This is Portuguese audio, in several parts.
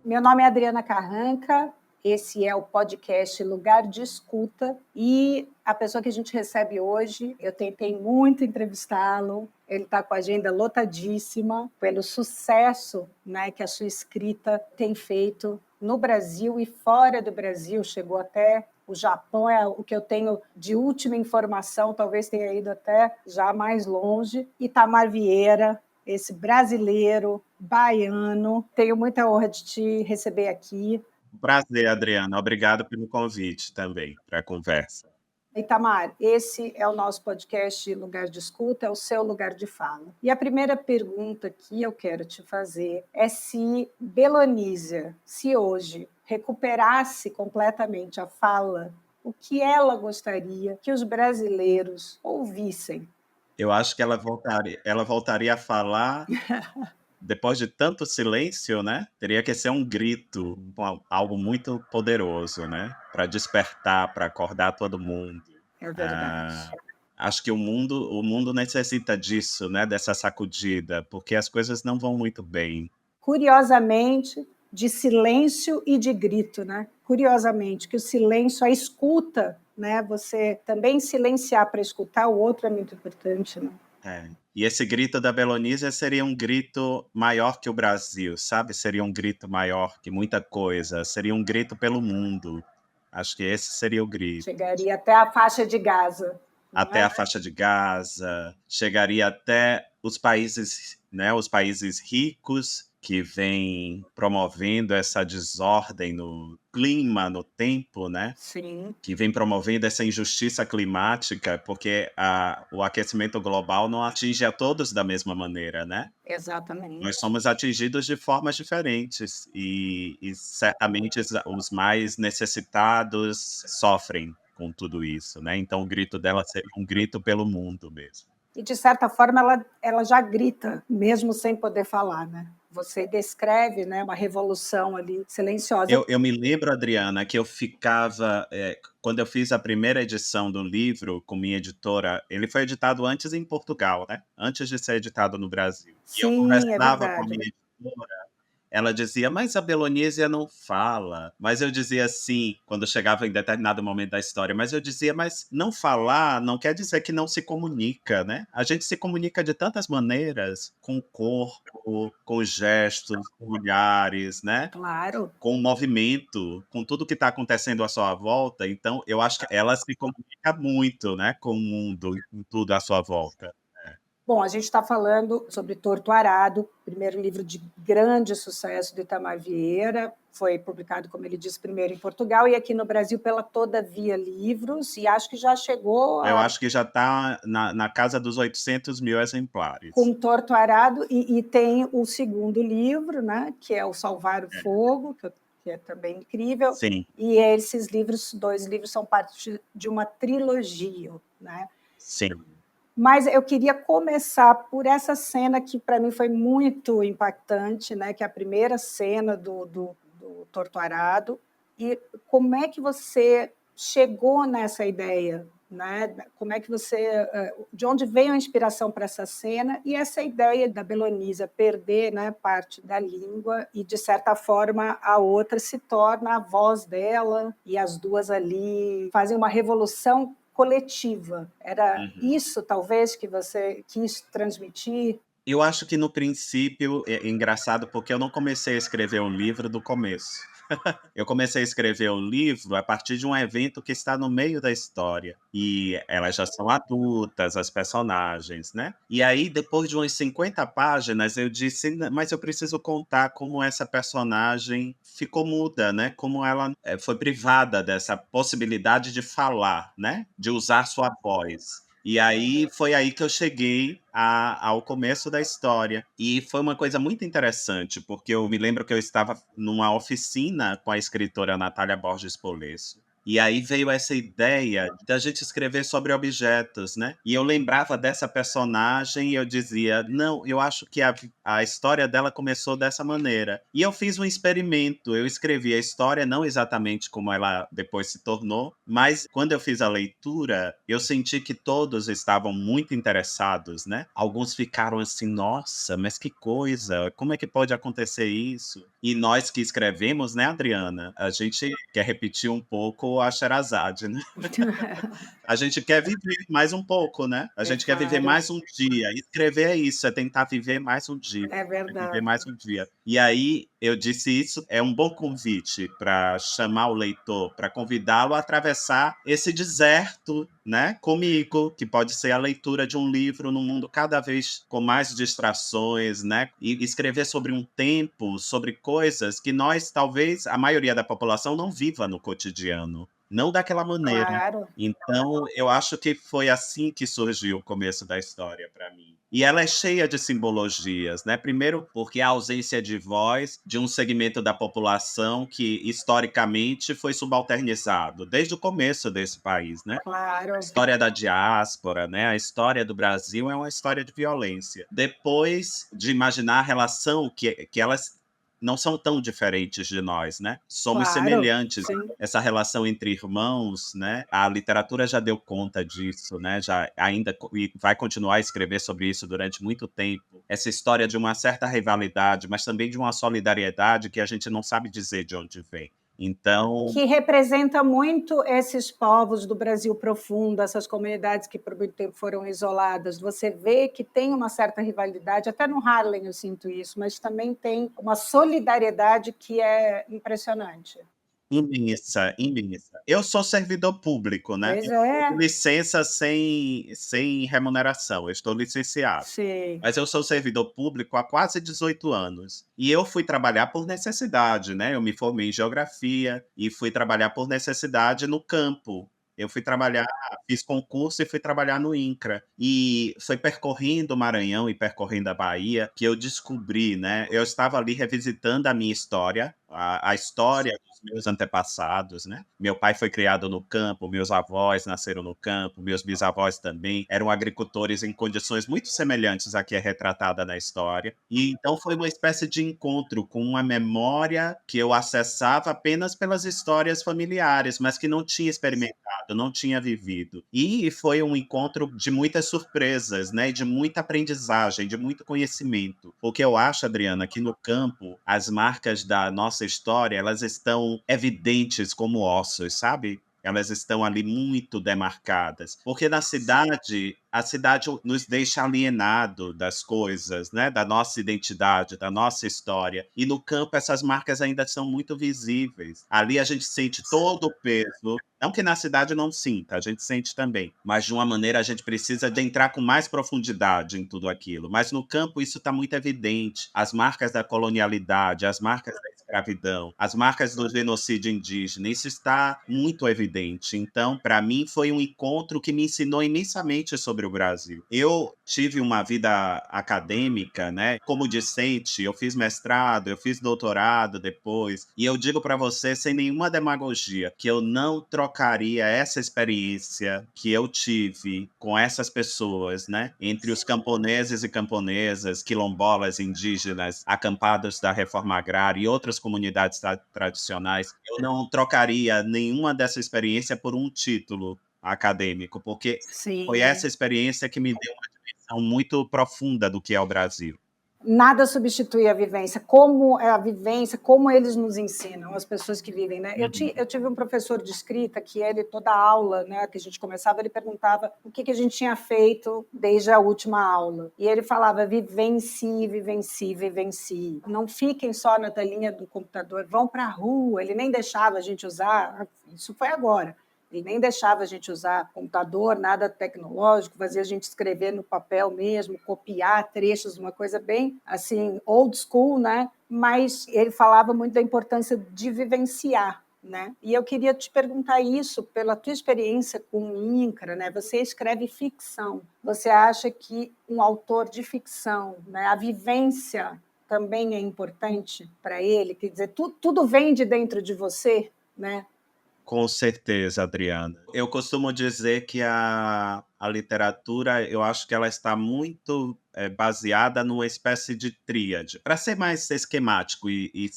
Meu nome é Adriana Carranca, esse é o podcast Lugar de Escuta e a pessoa que a gente recebe hoje, eu tentei muito entrevistá-lo, ele está com a agenda lotadíssima pelo sucesso, né, que a sua escrita tem feito no Brasil e fora do Brasil, chegou até o Japão, é o que eu tenho de última informação, talvez tenha ido até já mais longe. Itamar Vieira, esse brasileiro, baiano. Tenho muita honra de te receber aqui. Prazer, Adriana. Obrigado pelo convite também para a conversa. Itamar, esse é o nosso podcast Lugar de Escuta, é o seu lugar de fala. E a primeira pergunta que eu quero te fazer é se Belonísia, se hoje recuperasse completamente a fala, o que ela gostaria que os brasileiros ouvissem? Eu acho que ela voltaria a falar depois de tanto silêncio, né? Teria que ser um grito, algo muito poderoso, né? Para despertar, para acordar todo mundo. É Ah, verdade. acho que o mundo necessita disso, né? Dessa sacudida, porque as coisas não vão muito bem. Curiosamente, de silêncio e de grito, né? Curiosamente, que o silêncio, a escuta, né? Você também silenciar para escutar o outro é muito importante, né? É. E esse grito da Belonísia seria um grito maior que o Brasil, sabe? Seria um grito maior que muita coisa, seria um grito pelo mundo. Acho que esse seria o grito. Chegaria até a faixa de Gaza, não Até é? a faixa de Gaza, chegaria até os países, né, os países ricos que vêm promovendo essa desordem no clima, no tempo, né? Sim, Que vem promovendo essa injustiça climática, porque o aquecimento global não atinge a todos da mesma maneira, né? Nós exatamente. somos atingidos de formas diferentes e certamente os mais necessitados sofrem com tudo isso, né? Então o grito dela seria um grito pelo mundo mesmo. E, de certa forma, ela já grita, mesmo sem poder falar, né? Você descreve, né, uma revolução ali silenciosa. Eu me lembro, Adriana, que eu ficava, quando eu fiz a primeira edição do livro com minha editora, ele foi editado antes em Portugal, né? Antes de ser editado no Brasil. E eu Sim, é conversava com a verdade. minha editora. Ela dizia: "Mas a Belonísia não fala". Mas eu dizia assim, quando chegava em determinado momento da história, mas eu dizia: "Mas não falar não quer dizer que não se comunica, né? A gente se comunica de tantas maneiras, com o corpo, com os gestos, com olhares, né? Claro. Com o movimento, com tudo que está acontecendo à sua volta". Então eu acho que ela se comunica muito, né, com o mundo e com tudo à sua volta. Bom, a gente está falando sobre Torto Arado, primeiro livro de grande sucesso do Itamar Vieira, foi publicado, como ele disse, primeiro em Portugal e aqui no Brasil pela Todavia Livros, e acho que já chegou Eu acho que já está na casa dos 800.000 exemplares. com Torto Arado, e tem o segundo livro, né, que é o Salvar o É. Fogo, que é também incrível, Sim, e esses livros, dois livros, são parte de uma trilogia, né? sim. Mas eu queria começar por essa cena que para mim foi muito impactante, né? Que é a primeira cena do Torto Arado. E como é que você chegou nessa ideia? Né? Como é que você, de onde veio a inspiração para essa cena e essa ideia da Belonísia perder, né, parte da língua e, de certa forma, a outra se torna a voz dela e as duas ali fazem uma revolução coletiva. Era Uhum. isso, talvez, que você quis transmitir? Eu acho que no princípio é engraçado, porque eu não comecei a escrever um livro do começo. Eu comecei a escrever o livro a partir de um evento que está no meio da história. E elas já são adultas, as personagens, né? E aí, depois de umas 50 páginas, eu disse: Mas eu preciso contar como essa personagem ficou muda, né? Como ela foi privada dessa possibilidade de falar, né? De usar sua voz. E aí foi aí que eu cheguei ao começo da história. E foi uma coisa muito interessante, porque eu me lembro que eu estava numa oficina com a escritora Natália Borges Polesso. E aí veio essa ideia da gente escrever sobre objetos, né? E eu lembrava dessa personagem e eu dizia, não, eu acho que a história dela começou dessa maneira. E eu fiz um experimento, eu escrevi a história não exatamente como ela depois se tornou, mas quando eu fiz a leitura, eu senti que todos estavam muito interessados, né? Alguns ficaram assim, nossa, mas que coisa, como é que pode acontecer isso? E nós que escrevemos, né, Adriana, a gente quer repetir um pouco a Sherazade, né? A gente quer viver mais um pouco, né? A É gente quer viver claro, mais um dia. Escrever é isso, é tentar viver mais um dia. é É viver verdade. mais um dia. E aí, eu disse isso, é um bom convite para chamar o leitor, para convidá-lo a atravessar esse deserto, né, comigo, que pode ser a leitura de um livro num mundo cada vez com mais distrações, né? E escrever sobre um tempo, sobre coisas que nós, talvez, a maioria da população não viva no cotidiano. Não daquela maneira. Claro. Então, eu acho que foi assim que surgiu o começo da história para mim. E ela é cheia de simbologias, né? Primeiro, porque a ausência de voz de um segmento da população que historicamente foi subalternizado desde o começo desse país, né? A Claro. história da diáspora, né? A história do Brasil é uma história de violência. Depois de imaginar a relação que elas não são tão diferentes de nós, né? Somos Claro, semelhantes. sim. Essa relação entre irmãos, né? A literatura já deu conta disso, né? Já ainda e vai continuar a escrever sobre isso durante muito tempo. Essa história de uma certa rivalidade, mas também de uma solidariedade que a gente não sabe dizer de onde vem. Então, Que representa muito esses povos do Brasil profundo, essas comunidades que por muito tempo foram isoladas. Você vê que tem uma certa rivalidade, até no Harlem eu sinto isso, mas também tem uma solidariedade que é impressionante. imensa, imensa. Eu sou servidor público, né? Pois Eu é, tenho licença sem remuneração, eu estou licenciado. sim, Mas eu sou servidor público há quase 18 anos. E eu fui trabalhar por necessidade, né? Eu me formei em geografia e fui trabalhar por necessidade no campo. Eu fui trabalhar, fiz concurso e fui trabalhar no INCRA. E foi percorrendo o Maranhão e percorrendo a Bahia que eu descobri, né? Eu estava ali revisitando a minha história, a história dos meus antepassados, né? Meu pai foi criado no campo, meus avós nasceram no campo, meus bisavós também eram agricultores em condições muito semelhantes à que é retratada na história. E então foi uma espécie de encontro com uma memória que eu acessava apenas pelas histórias familiares, mas que não tinha experimentado, não tinha vivido. E foi um encontro de muitas surpresas, né? De muita aprendizagem, de muito conhecimento. Porque eu acho, Adriana, que no campo as marcas da nossa história, elas estão evidentes como ossos, sabe? Elas estão ali muito demarcadas. Porque na cidade, a cidade nos deixa alienado das coisas, né? Da nossa identidade, da nossa história. E no campo essas marcas ainda são muito visíveis. Ali a gente sente todo o peso. Não que na cidade não sinta, a gente sente também. Mas de uma maneira a gente precisa de entrar com mais profundidade em tudo aquilo. Mas no campo isso está muito evidente. As marcas da colonialidade, as marcas da escravidão, as marcas do genocídio indígena, isso está muito evidente. Então, para mim, foi um encontro que me ensinou imensamente sobre o Brasil. Eu tive uma vida acadêmica, né? Como discente, eu fiz mestrado, eu fiz doutorado depois, e eu digo para você, sem nenhuma demagogia, que eu não trocaria essa experiência que eu tive com essas pessoas, né? Entre os camponeses e camponesas, quilombolas, indígenas, acampados da reforma agrária e outras comunidades tradicionais, eu não trocaria nenhuma dessa experiência por um título acadêmico, porque foi sim. essa experiência que me deu uma dimensão muito profunda do que é o Brasil. Nada substitui a vivência. Como é a vivência, como eles nos ensinam, as pessoas que vivem, né? Uhum. Eu tive um professor de escrita que ele, toda aula, né, que a gente começava, ele perguntava o que a gente tinha feito desde a última aula. E ele falava: vivencie, vivencie, vivencie. Não fiquem só na telinha do computador, vão para a rua. Ele nem deixava a gente usar, isso foi agora. Ele nem deixava a gente usar computador, nada tecnológico, fazia a gente escrever no papel mesmo, copiar trechos, uma coisa bem assim, old school, né? Mas ele falava muito da importância de vivenciar. Né? E eu queria te perguntar isso pela tua experiência com o INCRA, né? Você escreve ficção. Você acha que um autor de ficção, né, a vivência também é importante para ele? Quer dizer, tudo vem de dentro de você, né? Com certeza, Adriana. Eu costumo dizer que a literatura, eu acho que ela está muito baseada numa espécie de tríade. Para ser mais esquemático e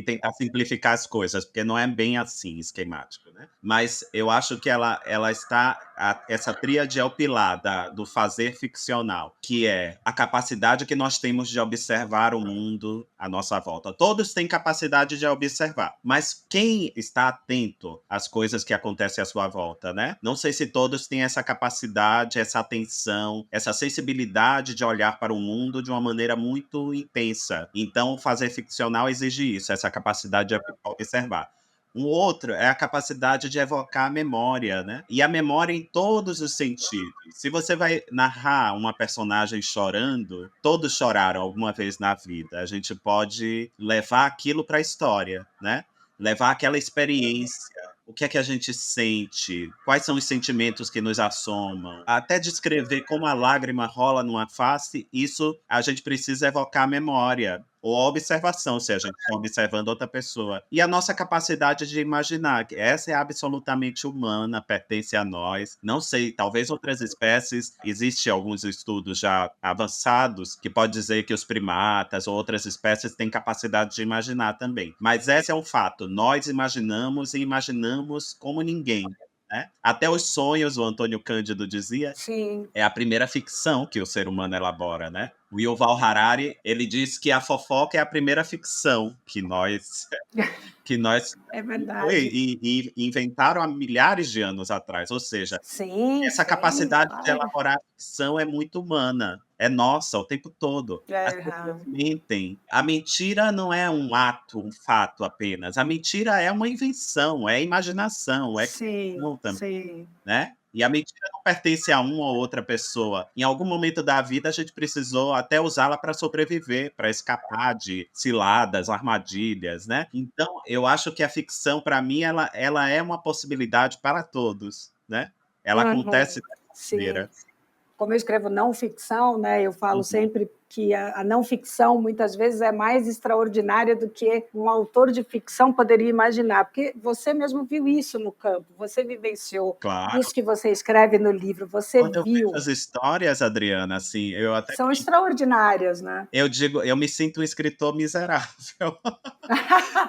tentar simplificar as coisas, porque não é bem assim esquemático, né? Mas eu acho que ela está. Essa tríade é o pilar do fazer ficcional, que é a capacidade que nós temos de observar o mundo à nossa volta. Todos têm capacidade de observar, mas quem está atento às coisas que acontecem à sua volta, né? Não sei se todos têm essa capacidade, essa atenção, essa sensibilidade de olhar para o mundo de uma maneira muito intensa. Então, fazer ficcional exige isso, essa capacidade de observar. Um outro é a capacidade de evocar a memória, né? E a memória em todos os sentidos. Se você vai narrar uma personagem chorando, todos choraram alguma vez na vida. A gente pode levar aquilo para a história, né? Levar aquela experiência. O que é que a gente sente? Quais são os sentimentos que nos assomam? Até descrever como a lágrima rola numa face, isso a gente precisa evocar a memória ou a observação, se a gente está observando outra pessoa. E a nossa capacidade de imaginar, que essa é absolutamente humana, pertence a nós. Não sei, talvez outras espécies, existem alguns estudos já avançados que pode dizer que os primatas ou outras espécies têm capacidade de imaginar também. Mas esse é um fato, nós imaginamos e imaginamos como ninguém. Né? Até os sonhos, o Antônio Cândido dizia, Sim, é a primeira ficção que o ser humano elabora, né? O Yuval Harari, ele diz que a fofoca é a primeira ficção que nós é verdade. e inventaram há milhares de anos atrás. Ou seja, Sim, essa sim, capacidade de claro. elaborar ficção é muito humana. É nossa o tempo todo. As pessoas É, mentem. A mentira não é um ato, um fato apenas. A mentira é uma invenção, é imaginação, é sim, criação também, sim. né? E a mentira não pertence a uma ou outra pessoa. Em algum momento da vida, a gente precisou até usá-la para sobreviver, para escapar de ciladas, armadilhas, né? Então, eu acho que a ficção, para mim, ela é uma possibilidade para todos, né? Ela acontece Uhum, dessa sim. maneira. Como eu escrevo não ficção, né, eu falo Uhum. sempre que a não ficção muitas vezes é mais extraordinária do que um autor de ficção poderia imaginar, porque você mesmo viu isso no campo, você vivenciou Claro. isso que você escreve no livro, você Quando eu vejo viu, as histórias, Adriana, assim, eu até são brinco. extraordinárias, né? Eu digo, eu me sinto um escritor miserável,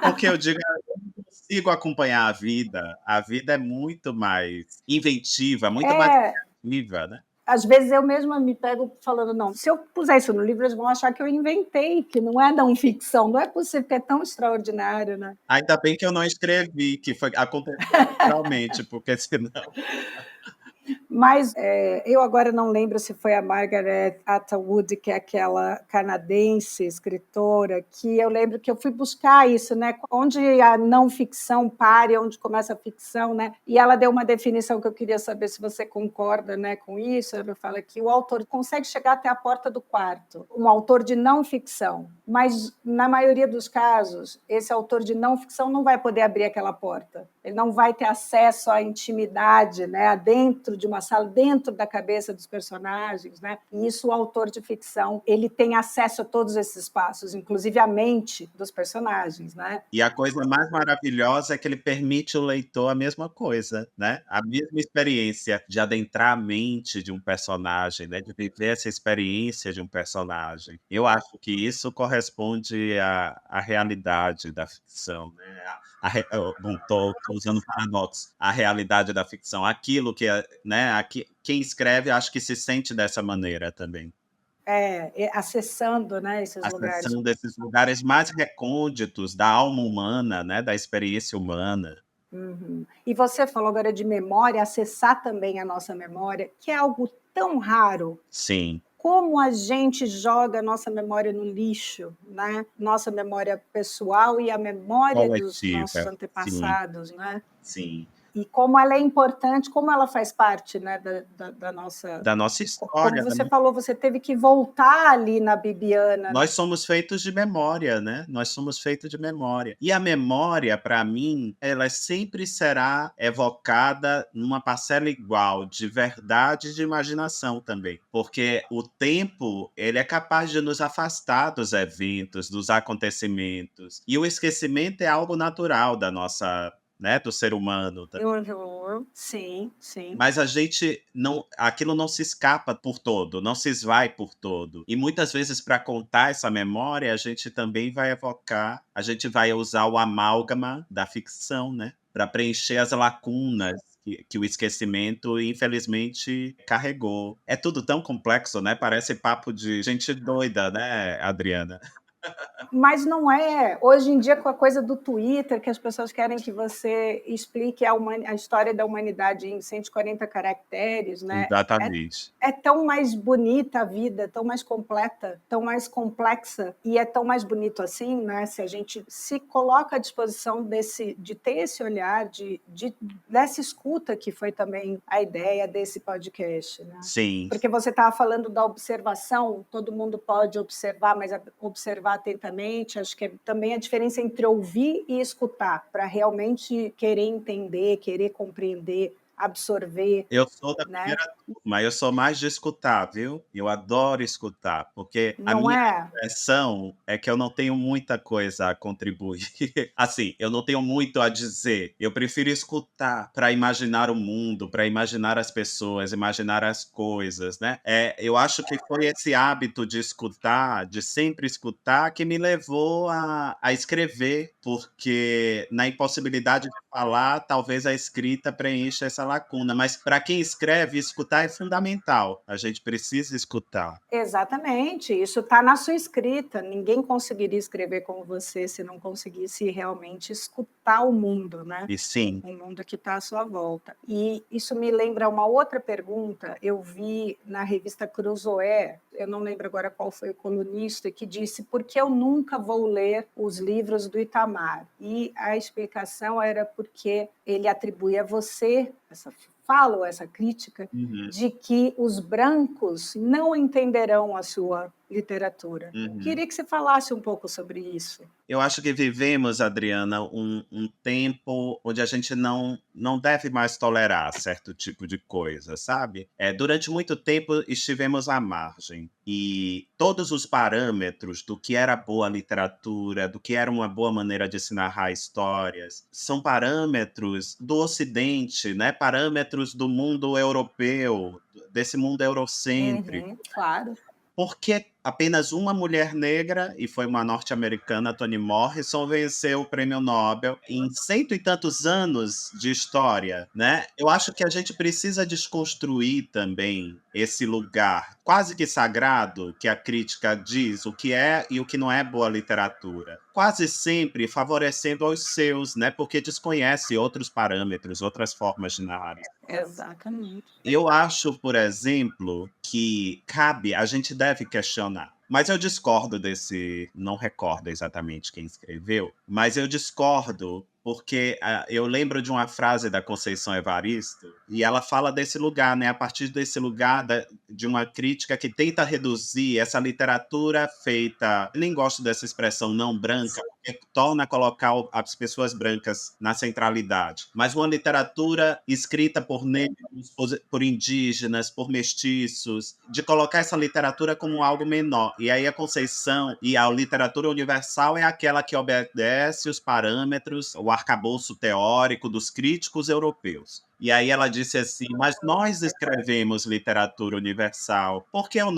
porque eu digo, eu não consigo acompanhar a vida. A vida é muito mais inventiva, muito mais É, criativa, né? às vezes eu mesma me pego falando, não, se eu puser isso no livro, eles vão achar que eu inventei, que não é não ficção, não é possível, que é tão extraordinário, né? Ainda bem que eu não escrevi, que aconteceu naturalmente, porque senão. Mas eu agora não lembro se foi a Margaret Atwood, que é aquela canadense escritora, que eu lembro que eu fui buscar isso, né? Onde a não ficção para e onde começa a ficção, né? E ela deu uma definição que eu queria saber se você concorda, né, com isso. Ela fala que o autor consegue chegar até a porta do quarto, um autor de não ficção, mas na maioria dos casos, esse autor de não ficção não vai poder abrir aquela porta. Ele não vai ter acesso à intimidade, né, dentro de uma sala, dentro da cabeça dos personagens, né? E isso o autor de ficção, ele tem acesso a todos esses espaços, inclusive a mente dos personagens, né? E a coisa mais maravilhosa é que ele permite o leitor a mesma coisa, né? A mesma experiência de adentrar a mente de um personagem, né? De viver essa experiência de um personagem. Eu acho que isso corresponde à realidade da ficção, né? Bom, tô usando paradoxo. A realidade da ficção, aquilo que, né? Quem escreve, acho que se sente dessa maneira também. Acessando, né, esses lugares. Acessando esses lugares mais recônditos da alma humana, né, da experiência humana. Uhum. E você falou agora de memória, acessar também a nossa memória, que é algo tão raro. Sim, Como a gente joga a nossa memória no lixo, né? Nossa memória pessoal e a memória dos nossos coletiva. Sim, antepassados, né? sim. E como ela é importante, como ela faz parte, né, da nossa. Da nossa Como história, você né. falou, você teve que voltar ali na Bibiana. Nós somos feitos de memória, né, nós somos feitos de memória. E a memória, para mim, ela sempre será evocada numa parcela igual de verdade e de imaginação também, porque o tempo, ele é capaz de nos afastar dos eventos, dos acontecimentos, e o esquecimento é algo natural né, do ser humano. Uhum. Sim, sim. Mas a gente não, aquilo não se escapa por todo, não se esvai por todo. E muitas vezes para contar essa memória, a gente também vai evocar, a gente vai usar o amálgama da ficção, né, para preencher as lacunas que o esquecimento infelizmente carregou. É tudo tão complexo, né, parece papo de gente doida, né, Adriana? Mas não é. Hoje em dia, com a coisa do Twitter, que as pessoas querem que você explique a história da humanidade em 140 caracteres, né? Exatamente. É tão mais bonita a vida, tão mais completa, tão mais complexa, e é tão mais bonito assim, né? Se a gente se coloca à disposição de ter esse olhar, dessa escuta, que foi também a ideia desse podcast, né? Sim. Porque você estava falando da observação, todo mundo pode observar, mas observar atentamente. Acho que é também a diferença entre ouvir e escutar, para realmente querer entender, querer compreender, absorver, Eu sou da né? primeira turma, eu sou mais de escutar, viu. Eu adoro escutar, porque a Não minha é? impressão é que eu não tenho muita coisa a contribuir. Assim, eu não tenho muito a dizer, eu prefiro escutar para imaginar o mundo, para imaginar as pessoas, imaginar as coisas, né. Eu acho que foi esse hábito de escutar, de sempre escutar, que me levou a escrever, porque na impossibilidade de falar, talvez a escrita preencha essa lacuna, mas para quem escreve, escutar é fundamental. A gente precisa escutar. Exatamente, isso está na sua escrita. Ninguém conseguiria escrever como você se não conseguisse realmente escutar o mundo, né? E sim. O mundo que está à sua volta. E isso me lembra uma outra pergunta. Eu vi na revista Cruzoé, eu não lembro agora qual foi o colunista, que disse: por que eu nunca vou ler os livros do Itamar? E a explicação era porque ele atribui a você essa fala ou essa crítica Uhum, de que os brancos não entenderão a sua literatura. uhum. Queria que você falasse um pouco sobre isso. Eu acho que vivemos, Adriana, um tempo onde a gente não deve mais tolerar certo tipo de coisa, sabe? Durante muito tempo estivemos à margem e todos os parâmetros do que era boa literatura, do que era uma boa maneira de se narrar histórias, são parâmetros do Ocidente, né? Parâmetros do mundo europeu, desse mundo eurocêntrico. Uhum, claro. Por que apenas uma mulher negra, e foi uma norte-americana, Toni Morrison, venceu o prêmio Nobel em cento e tantos anos de história, né? Eu acho que a gente precisa desconstruir também esse lugar quase que sagrado que a crítica diz o que é e o que não é boa literatura. Quase sempre favorecendo aos seus, né? Porque desconhece outros parâmetros, outras formas de narrar. Exatamente. Eu acho, por exemplo, que a gente deve questionar. Mas eu discordo desse, não recordo exatamente quem escreveu, mas eu discordo porque eu lembro de uma frase da Conceição Evaristo e ela fala desse lugar, né? A partir desse lugar de uma crítica que tenta reduzir essa literatura feita, eu nem gosto dessa expressão não branca, porque torna a colocar as pessoas brancas na centralidade, mas uma literatura escrita por negros, por indígenas, por mestiços, de colocar essa literatura como algo menor. E aí a Conceição e a literatura universal é aquela que obedece os parâmetros, o arcabouço teórico dos críticos europeus. E aí ela disse assim: mas nós escrevemos literatura universal porque a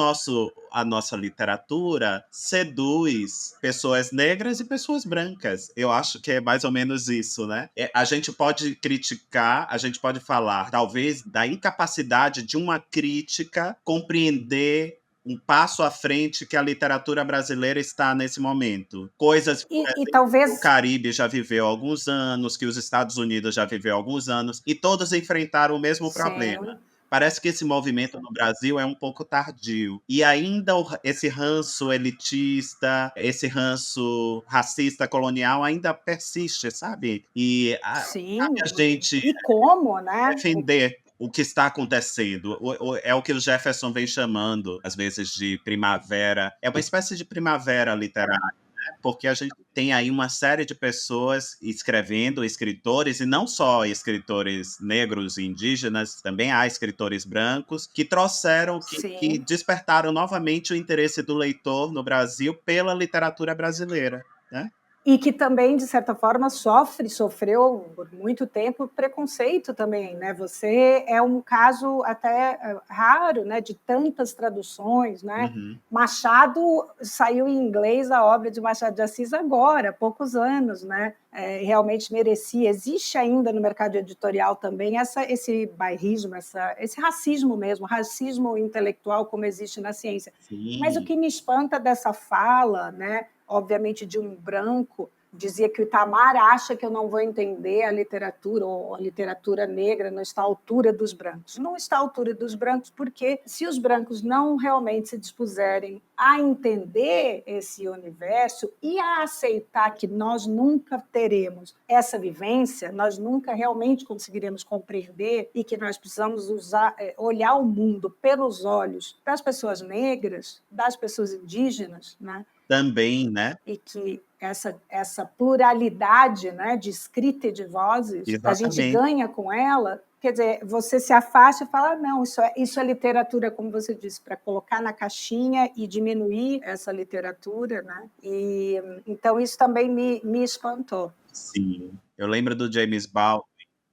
nossa literatura seduz pessoas negras e pessoas brancas. Eu acho que é mais ou menos isso, né? A gente pode criticar, a gente pode falar, talvez, da incapacidade de uma crítica compreender um passo à frente que a literatura brasileira está nesse momento. Coisas, por E exemplo, que o talvez, Caribe já viveu há alguns anos, que os Estados Unidos já viveu há alguns anos, e todos enfrentaram o mesmo problema. sim, Parece que esse movimento no Brasil é um pouco tardio. E ainda esse ranço elitista, esse ranço racista colonial ainda persiste, sabe? E cabe a sim. gente E como, né? defender o que está acontecendo. É o que o Jefferson vem chamando, às vezes, de primavera. É uma espécie de primavera literária, né? Porque a gente tem aí uma série de pessoas escrevendo, escritores, e não só escritores negros e indígenas, também há escritores brancos, que trouxeram, que Sim. despertaram novamente o interesse do leitor no Brasil pela literatura brasileira, né? E que também, de certa forma, sofreu por muito tempo preconceito também, né? Você é um caso até raro, né? De tantas traduções, né? Uhum. Machado saiu em inglês a obra de Machado de Assis agora, há poucos anos, né? Realmente merecia. Existe ainda no mercado editorial também esse bairrismo, esse racismo mesmo, racismo intelectual como existe na ciência. Mas o Sim. que me espanta dessa fala, né? Obviamente de um branco, dizia que o Itamar acha que eu não vou entender a literatura, ou a literatura negra não está à altura dos brancos. Não está à altura dos brancos porque, se os brancos não realmente se dispuserem a entender esse universo e a aceitar que nós nunca teremos essa vivência, nós nunca realmente conseguiremos compreender e que nós precisamos olhar o mundo pelos olhos das pessoas negras, das pessoas indígenas, né? Também, né? E que essa pluralidade, né, de escrita e de vozes, a gente Exatamente. ganha com ela. Quer dizer, você se afasta e fala, não, isso é literatura, como você disse, para colocar na caixinha e diminuir essa literatura, né? E então isso também me espantou. Sim. Eu lembro do James Baldwin.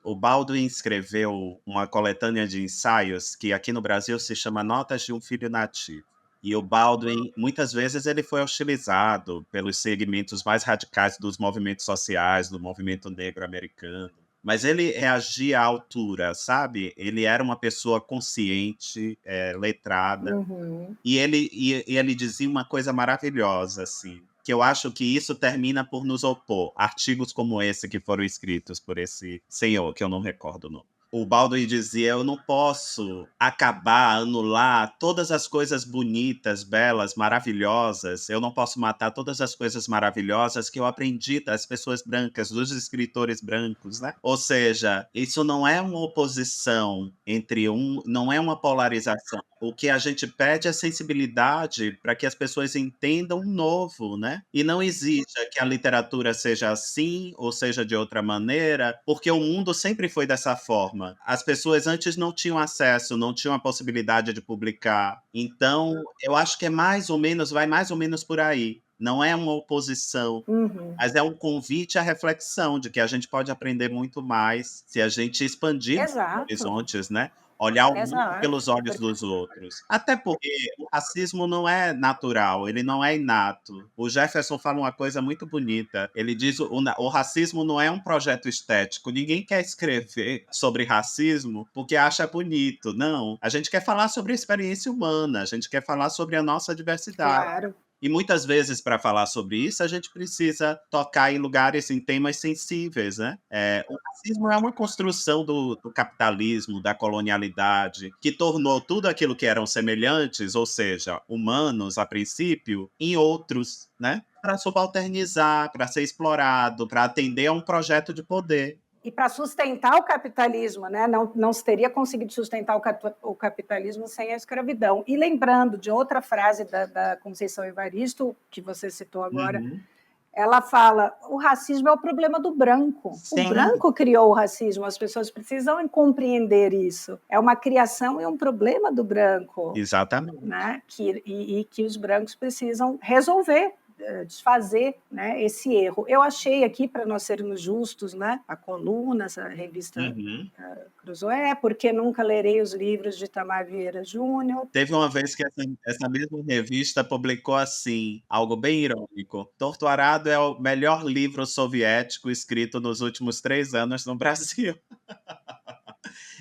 O Baldwin escreveu uma coletânea de ensaios que aqui no Brasil se chama Notas de um Filho Nativo. E o Baldwin, muitas vezes, ele foi hostilizado pelos segmentos mais radicais dos movimentos sociais, do movimento negro americano. Mas ele reagia à altura, sabe? Ele era uma pessoa consciente, letrada, Uhum. e ele dizia uma coisa maravilhosa, assim, que eu acho que isso termina por nos opor. Artigos como esse que foram escritos por esse senhor, que eu não recordo o nome. O Baldwin dizia: eu não posso acabar, anular todas as coisas bonitas, belas, maravilhosas. Eu não posso matar todas as coisas maravilhosas que eu aprendi das pessoas brancas, dos escritores brancos, né? Ou seja, isso não é uma oposição entre não é uma polarização. O que a gente pede é sensibilidade para que as pessoas entendam o novo, né? E não exija que a literatura seja assim ou seja de outra maneira, porque o mundo sempre foi dessa forma. As pessoas antes não tinham acesso, não tinham a possibilidade de publicar. Então, eu acho que vai mais ou menos por aí. Não é uma oposição, Uhum. mas é um convite à reflexão de que a gente pode aprender muito mais se a gente expandir os Exato, horizontes, né? Olhar o mundo exato. pelos olhos dos outros. Até porque o racismo não é natural, ele não é inato. O Jefferson fala uma coisa muito bonita. Ele diz o racismo não é um projeto estético. Ninguém quer escrever sobre racismo porque acha bonito. Não. A gente quer falar sobre a experiência humana, a gente quer falar sobre a nossa diversidade. Claro. E muitas vezes, para falar sobre isso, a gente precisa tocar em lugares, em temas sensíveis, né? O racismo é uma construção do capitalismo, da colonialidade, que tornou tudo aquilo que eram semelhantes, ou seja, humanos a princípio, em outros, né? Para subalternizar, para ser explorado, para atender a um projeto de poder. E para sustentar o capitalismo, né? Não se teria conseguido sustentar o capitalismo sem a escravidão. E lembrando de outra frase da Conceição Evaristo, que você citou agora, Uhum. ela fala: o racismo é o problema do branco. O Sim, branco criou o racismo, as pessoas precisam compreender isso. É uma criação e um problema do branco, exatamente. né? E que os brancos precisam resolver, desfazer, né, esse erro. Eu achei aqui, para nós sermos justos, né, a coluna, essa revista Uhum. Cruzoé, porque nunca lerei os livros de Itamar Vieira Júnior. Teve uma vez que essa mesma revista publicou assim, algo bem irônico: Torturado é o melhor livro soviético escrito nos últimos 3 anos no Brasil.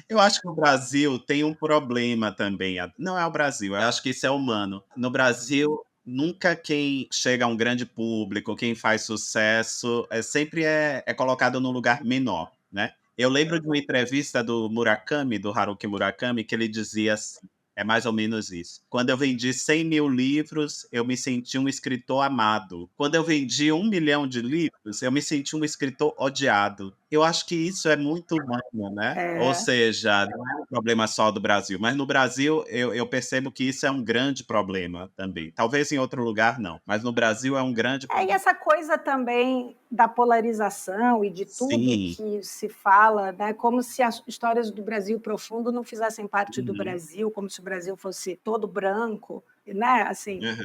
Eu acho que o Brasil tem um problema também. Não é o Brasil, eu acho que isso é humano. No Brasil, nunca quem chega a um grande público, quem faz sucesso, sempre é colocado num lugar menor, né? Eu lembro de uma entrevista do Murakami, do Haruki Murakami, que ele dizia assim, é mais ou menos isso: quando eu vendi 100 mil livros, eu me senti um escritor amado. Quando eu vendi 1 milhão de livros, eu me senti um escritor odiado. Eu acho que isso é muito humano, né? Ou É, seja, não é um problema só do Brasil, mas no Brasil eu percebo que isso é um grande problema também. Talvez em outro lugar não, mas no Brasil é um grande e problema. essa coisa também da polarização e de tudo Sim. que se fala, né, como se as histórias do Brasil profundo não fizessem parte do Uhum. Brasil, como se o Brasil fosse todo branco. né, assim. Aham.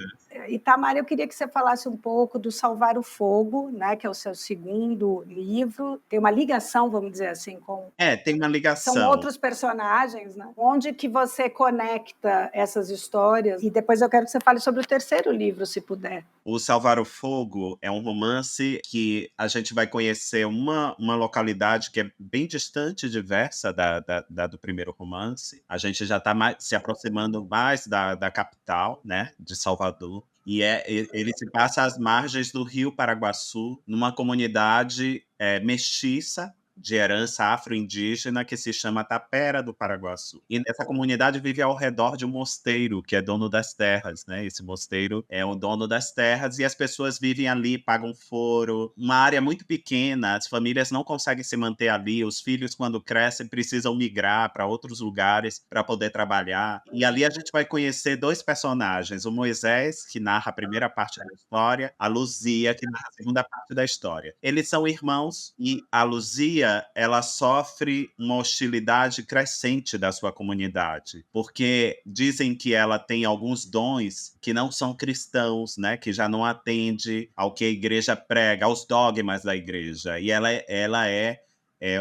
Itamar, eu queria que você falasse um pouco do Salvar o Fogo, né, que é o seu segundo livro. Tem uma ligação, vamos dizer assim, com É, tem uma são ligação. outros personagens, né? Onde que você conecta essas histórias? E depois eu quero que você fale sobre o terceiro livro, se puder. O Salvar o Fogo é um romance que a gente vai conhecer uma localidade que é bem distante e diversa da do primeiro romance. A gente já está se aproximando mais da capital, né, de Salvador. Ele se passa às margens do Rio Paraguaçu, numa comunidade mestiça, de herança afro-indígena, que se chama Tapera do Paraguaçu. E essa comunidade vive ao redor de um mosteiro, que é dono das terras, né? Esse mosteiro é o dono das terras e as pessoas vivem ali, pagam foro. Uma área muito pequena, as famílias não conseguem se manter ali, os filhos, quando crescem, precisam migrar para outros lugares para poder trabalhar. E ali a gente vai conhecer dois personagens, o Moisés, que narra a primeira parte da história, a Luzia, que narra a segunda parte da história. Eles são irmãos e a Luzia, ela sofre uma hostilidade crescente da sua comunidade, porque dizem que ela tem alguns dons que não são cristãos, né, que já não atende ao que a igreja prega, aos dogmas da igreja, e ela é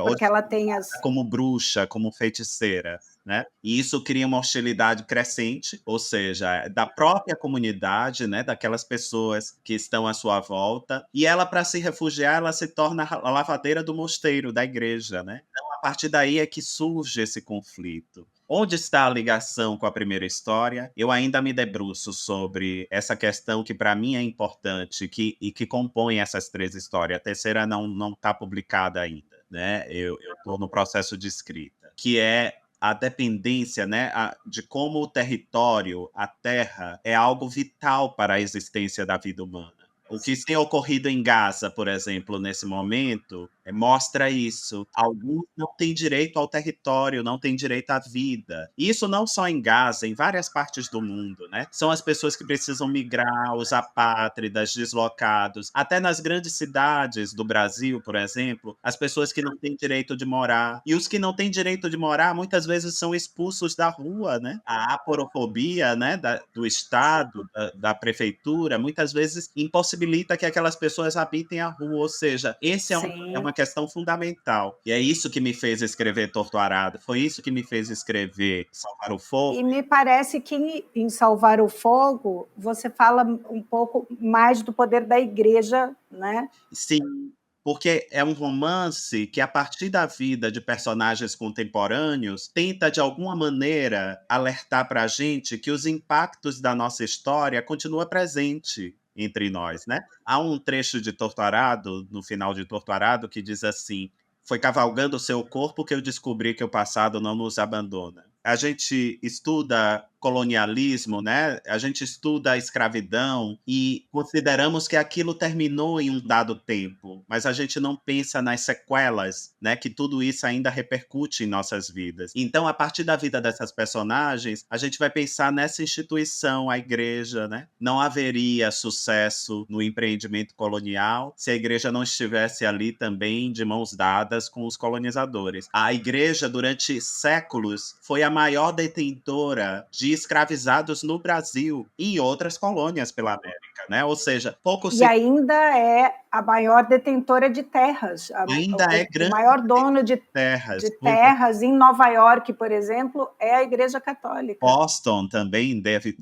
Porque ela tem as. como bruxa, como feiticeira, né? E isso cria uma hostilidade crescente, ou seja, da própria comunidade, né, daquelas pessoas que estão à sua volta. E ela, para se refugiar, ela se torna a lavadeira do mosteiro, da igreja, né? Então, a partir daí é que surge esse conflito. Onde está a ligação com a primeira história? Eu ainda me debruço sobre essa questão que para mim é importante e que compõe essas três histórias. A terceira não está publicada ainda, né? Eu estou no processo de escrita, que é a dependência, né, de como o território, a terra, é algo vital para a existência da vida humana. O que tem ocorrido em Gaza, por exemplo, nesse momento, mostra isso. Alguns não têm direito ao território, não têm direito à vida. Isso não só em Gaza, em várias partes do mundo, né? São as pessoas que precisam migrar, os apátridas, deslocados. Até nas grandes cidades do Brasil, por exemplo, as pessoas que não têm direito de morar. E os que não têm direito de morar, muitas vezes são expulsos da rua, né? A aporofobia, né, do Estado, da prefeitura, muitas vezes impossibilita que aquelas pessoas habitem a rua. Ou seja, esse é uma Sim. questão fundamental. E é isso que me fez escrever Torto Arado, foi isso que me fez escrever Salvar o Fogo. E me parece que em Salvar o Fogo você fala um pouco mais do poder da igreja, né? Sim, porque é um romance que, a partir da vida de personagens contemporâneos, tenta, de alguma maneira, alertar para a gente que os impactos da nossa história continuam presentes entre nós, né? Há um trecho de Torto Arado, no final de Torto Arado, que diz assim: foi cavalgando o seu corpo que eu descobri que o passado não nos abandona. A gente estuda colonialismo, né? A gente estuda a escravidão e consideramos que aquilo terminou em um dado tempo, mas a gente não pensa nas sequelas, né? Que tudo isso ainda repercute em nossas vidas. Então, a partir da vida dessas personagens, a gente vai pensar nessa instituição, a igreja, né? Não haveria sucesso no empreendimento colonial se a igreja não estivesse ali também de mãos dadas com os colonizadores. A igreja, durante séculos, foi a maior detentora de escravizados no Brasil e em outras colônias pela América, né? Ou seja, pouco E se ainda é a maior detentora de terras, ainda é o grande maior dono terras. de terras em Nova York, por exemplo, é a Igreja Católica. Boston também deve,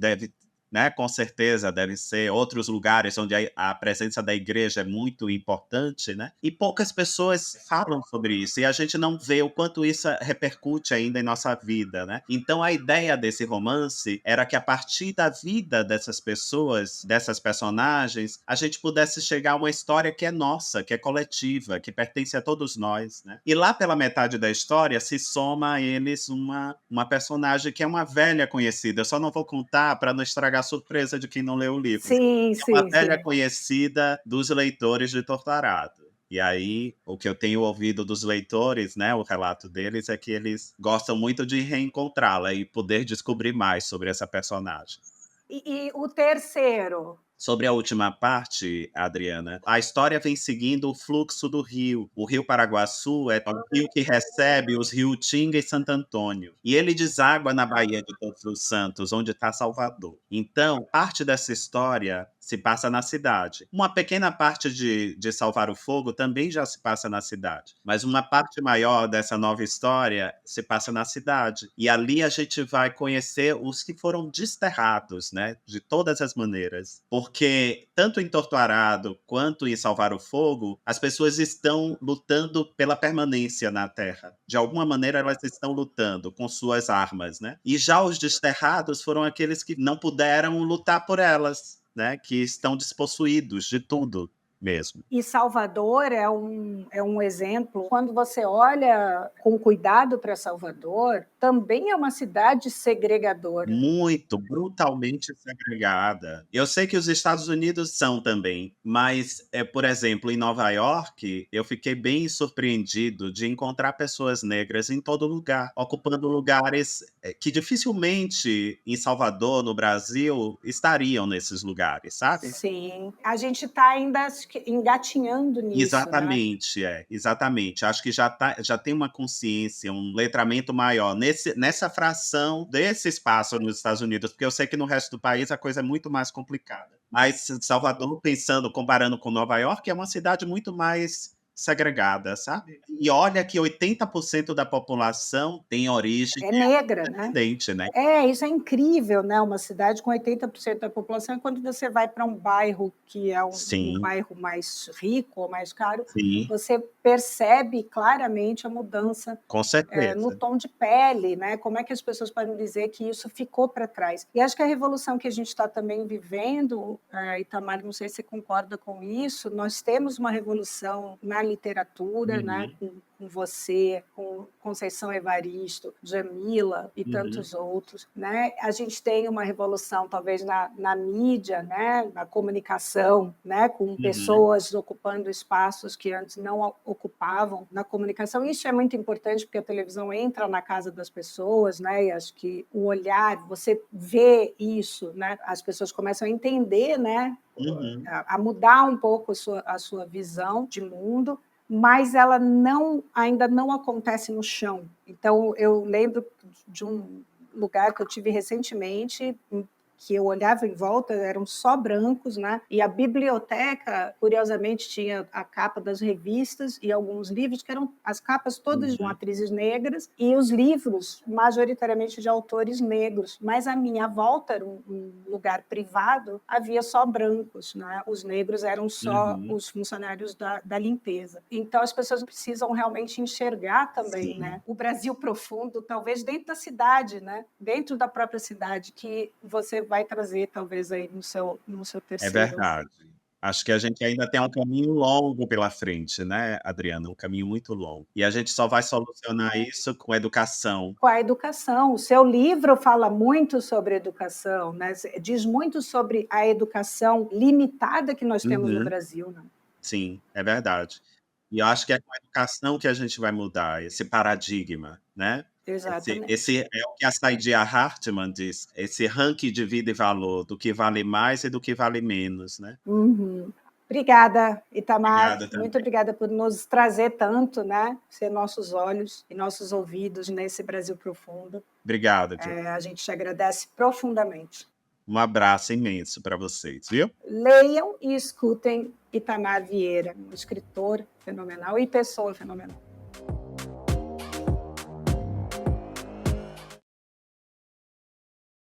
né, com certeza devem ser outros lugares onde a presença da igreja é muito importante, né? E poucas pessoas falam sobre isso e a gente não vê o quanto isso repercute ainda em nossa vida, né? Então a ideia desse romance era que, a partir da vida dessas pessoas, dessas personagens, a gente pudesse chegar a uma história que é nossa, que é coletiva, que pertence a todos nós, né? E lá pela metade da história se soma a eles uma personagem que é uma velha conhecida. Eu só não vou contar para não estragar a surpresa de quem não leu o livro. Sim, É uma sim, velha sim. conhecida dos leitores de Torto Arado. E aí, o que eu tenho ouvido dos leitores, né, o relato deles, é que eles gostam muito de reencontrá-la e poder descobrir mais sobre essa personagem. E o terceiro? Sobre a última parte, Adriana, a história vem seguindo o fluxo do rio. O rio Paraguaçu é o rio que recebe os rios Tinga e Santo Antônio. E ele deságua na Baía de Todos os Santos, onde está Salvador. Então, parte dessa história se passa na cidade. Uma pequena parte de Salvar o Fogo também já se passa na cidade. Mas uma parte maior dessa nova história se passa na cidade. E ali a gente vai conhecer os que foram desterrados, né? De todas as maneiras. Porque tanto em Torto Arado quanto em Salvar o Fogo, as pessoas estão lutando pela permanência na Terra. De alguma maneira, elas estão lutando com suas armas, né? E já os desterrados foram aqueles que não puderam lutar por elas, né? Que estão despossuídos de tudo mesmo. E Salvador é um exemplo. Quando você olha com cuidado para Salvador, também é uma cidade segregadora. Muito, brutalmente segregada. Eu sei que os Estados Unidos são também, mas, por exemplo, em Nova York, eu fiquei bem surpreendido de encontrar pessoas negras em todo lugar, ocupando lugares que dificilmente em Salvador, no Brasil, estariam nesses lugares, sabe? Sim, a gente está ainda engatinhando nisso, né? Exatamente, exatamente. Acho que já tem uma consciência, um letramento maior nessa fração desse espaço nos Estados Unidos, porque eu sei que no resto do país a coisa é muito mais complicada. Mas Salvador, comparando com Nova York, é uma cidade muito mais segregada, sabe? E olha que 80% da população tem origem É negra, né? descendente, né? Isso é incrível, né? Uma cidade com 80% da população, e quando você vai para um bairro que é um Sim, bairro mais rico ou mais caro, sim, você percebe claramente a mudança com no certeza. tom de pele, né? Como é que as pessoas podem dizer que isso ficou para trás? E acho que a revolução que a gente está também vivendo, Itamar, não sei se você concorda com isso, nós temos uma revolução na literatura, né? Uhum, Com você, com Conceição Evaristo, Jamila e uhum, tantos outros, né? A gente tem uma revolução talvez na mídia, né? Na comunicação, né? Com uhum, pessoas ocupando espaços que antes não ocupavam na comunicação. Isso é muito importante porque a televisão entra na casa das pessoas, né? E acho que o olhar, você vê isso, né? As pessoas começam a entender, né? uhum. A mudar um pouco a sua visão de mundo, mas ela ainda não acontece no chão. Então, eu lembro de um lugar que eu tive recentemente, que eu olhava em volta, eram só brancos, né? E a biblioteca, curiosamente, tinha a capa das revistas e alguns livros que eram as capas todas com Uhum. atrizes negras e os livros majoritariamente de autores negros. Mas a minha volta era um lugar privado, havia só brancos, né? Os negros eram só Uhum. os funcionários da limpeza. Então as pessoas precisam realmente enxergar também, Sim, né? O Brasil profundo, talvez dentro da cidade, né? Dentro da própria cidade, que você vai trazer talvez aí no seu é terceiro. verdade. Acho que a gente ainda tem um caminho longo pela frente, né, Adriana, um caminho muito longo. E a gente só vai solucionar isso com educação. Com a educação. O seu livro fala muito sobre educação, né? Diz muito sobre a educação limitada que nós temos no Uhum. Brasil, né? Sim, é verdade. E eu acho que é com a educação que a gente vai mudar esse paradigma, né. Esse Exatamente. é o que a Saidiya Hartman diz, esse ranking de vida e valor, do que vale mais e do que vale menos, né. Uhum. Obrigada, Itamar. Obrigado Muito também. obrigada por nos trazer tanto, né? Ser nossos olhos e nossos ouvidos nesse Brasil profundo. Obrigado, Adriana. A gente te agradece profundamente. Um abraço imenso para vocês, viu. Leiam e escutem Itamar Vieira, um escritor fenomenal e pessoa fenomenal.